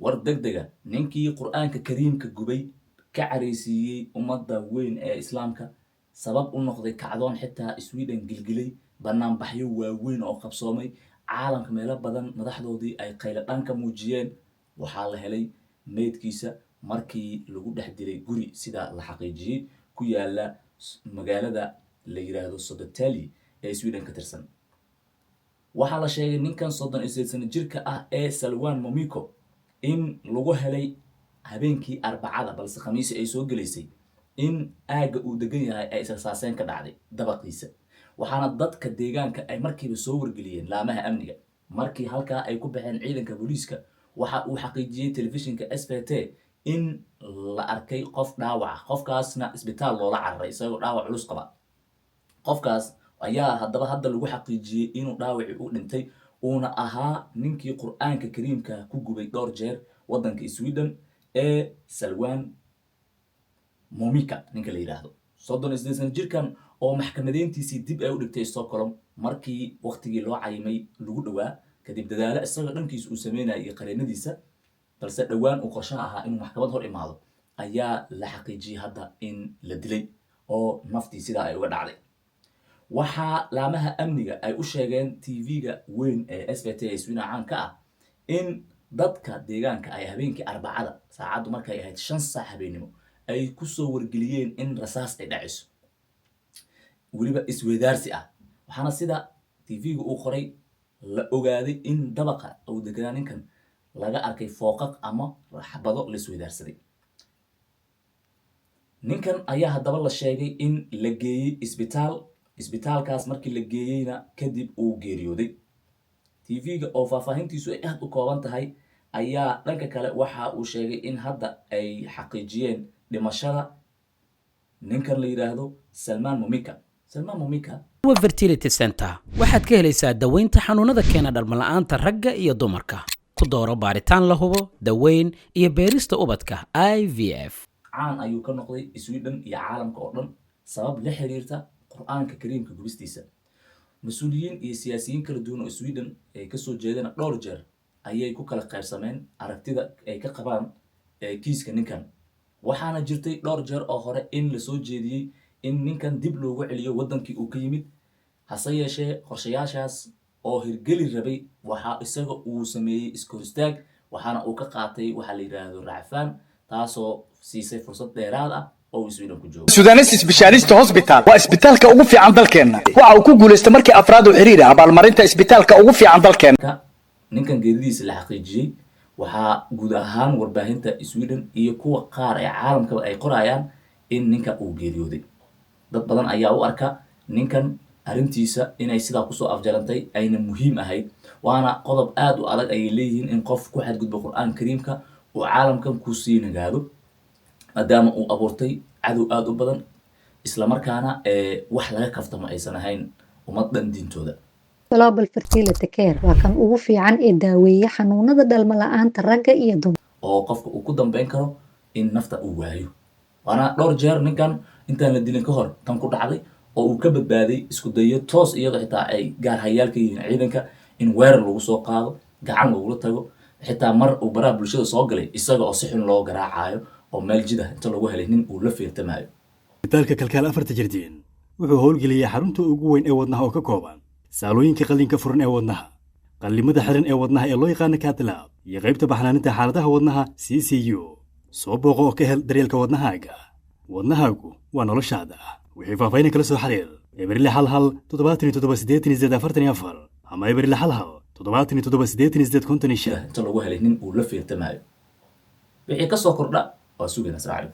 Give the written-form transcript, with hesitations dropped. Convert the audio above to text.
war degdega ninkii qur'aanka kariimka gubay ka careysiiyey ummadda weyn ee islaamka sabab u noqday kacdoon xitaa Sweden gilgilay banaanbaxyo waaweyn oo qabsoomay caalamka meelo badan madaxdoodii ay qaylo dhanka muujiyeen waxaa la helay meydkiisa markii lagu dhex dilay guri sida la xaqiijiyey ku yaala magaalada la yiraahdo Södertälje ee Sweden ka tirsan waxaa la sheegay ninkan 38 sano jirka ah ee Salwan Momiko in lagu helay habeenkii arbacada balse khamiis ay soo galeysay in aaga uu degan yahay ay isaaseen ka dhacday dabaqiisa waxaana dadka deegaanka ay markiiba soo wargeliyeen laamaha amniga markii halka ay ku baxeen ciidanka booliiska waxa uu xaqiijiyay telefishinka SVT in la arkay qof dhaawac qofkaasna isbitaal loola cararay isagoo dhaawac culus qaba qofkaas ayaa hadda lagu xaqiijiyay inuu dhaawaci u dhintay uuna ahaa ninkii qur'aanka kariimka ku gubay dhowr jeer wadanka Sweden ee Salwan Momika ninka la yiraahdo 38 sano jirkan oo maxkamadeyntiisii dib ay u dhigtay Stockholm markii waqtigii loo cayimay lagu dhawaa kadib dadaalo isaga dhankiisa uu sameynayay qareenadiisa balse dhawaan uu qorshe ahaa inuu maxkamad hor imaado ayaa la xaqiijiyay hadda in la dilay oo naftii sida ay uga dhacday waxaa laamaha amniga ay u sheegeen TV-ga weyn ee SVT Sweden caanka ah in dadka deegaanka ay habeenkii arbacada saacadu markay ahayd 5 saac habeenimo ay ku soo wargeliyeen in rasaas ay dhacayso waliba isweydaarsi ah waxaana sida TV-ga uu qoray la ogaaday in dabaqa uu deganaa ninkan laga arkay fooqaq ama xabado la isweydaarsaday ninkan ayaa haddaba la sheegay in la geeyay isbitaalkaas markii la geeyayna kadib uu geeriyooday TV-ga oo faahfaahintiisu ay aad u kooban tahay ayaa dhanka kale waxa uu sheegay in hadda ay xaqiijiyeen dhimashada ninkan la yiraahdo Salman Momika Fertility Center waxaad ka helaysaa daweynta xanuunada keena dhalmo la'aanta ragga iyo dumarka ku dooro baaritaan la hubo daweyn iyo beerista ubadka IVF caan ayuu ka noqday Sweden iyo caalamka oo dhan sabab la xiriirta qur'aanka kariimka gubistiisa mas'uuliyiin iyo siyaasiyiin kala duwan oo Sweden ay ka soo jeedeen dhowr jeer ayay ku kala qaybsameen aragtida ay ka qabaan kiiska ninkan waxaana jirtay dhowr jeer oo hore in la soo jeediyay in ninkan dib loogu celiyo wadankii uu ka yimid hase yeeshee qorshayaashaas oo hirgeli rabay waxa isaga uu sameeyay iskooristaag waxaana uu ka qaatay waxa la yiraahdo racfaan taasoo siisay fursad dheeraad ah oo Sweden ku joogo Sudanese Specialist Hospital waa isbitaalka ugu fiican dalkeena waxa uu ku guuleystay markii afraad u xiriir ah abaalmarinta isbitaalka ugu fiican dalkeena ninkan geeridiisa la xaqiijiyay waxa guud ahaan warbaahinta Sweden iyo kuwa qaar ee caalamka ay qorayaan in ninka uu geeriyooday dad badan ayaa u arka ninkan arintiisa inay sidaa ku soo afjarantay ayna muhiim ahayd waana qodob aad u adag ay leeyihiin in qof ku xadgudbo qur'aan kariimka oo caalamkan ku sii nagaado maadaama uu abuurtay cadow aad u badan isla markaana wax laga kaftamo aysan ahayn ummadan diintooda Global Fertility Care waa kan ugu fiican ee daaweeya xanuunada dhalmo la'aanta ragga iyo dumarka oo qofka uu ku dambeyn karo in nafta uu waayo waana dhowr jeer ninkan intaan la dilin ka hor tan ku dhacday oo uu ka badbaaday isku dayo toos iyadoo xitaa ay gaar hayaalka yihiin ciidanka in weerar lagu soo qaado gacan lagula tago xitaa mar uu baraha bulshada soo galay isaga oo si xun loo garaacayo oo meel jida inta lagu helay nin uu la fiirtamayo isbitaalka kalkaal afarta jirdiin wuxuu howlgeliyay xarunta ugu weyn ee wadnaha oo ka kooban saalooyinka qalliinka furan ee wadnaha qallimada xiran ee wadnaha ee loo yaqaan cath-lab iyo qaybta baxnaaninta xaaladaha wadnaha CCU soo booqo oo ka hel daryeelka wadnahaaga wadnahaagu waa noloshaada wixii faahfaahin kala soo xiriir eberle hal 77 ama eberle hal 77 inta lagu helay nin uu la fiirtamayo wixii ka soo kordha waa sugan asraacay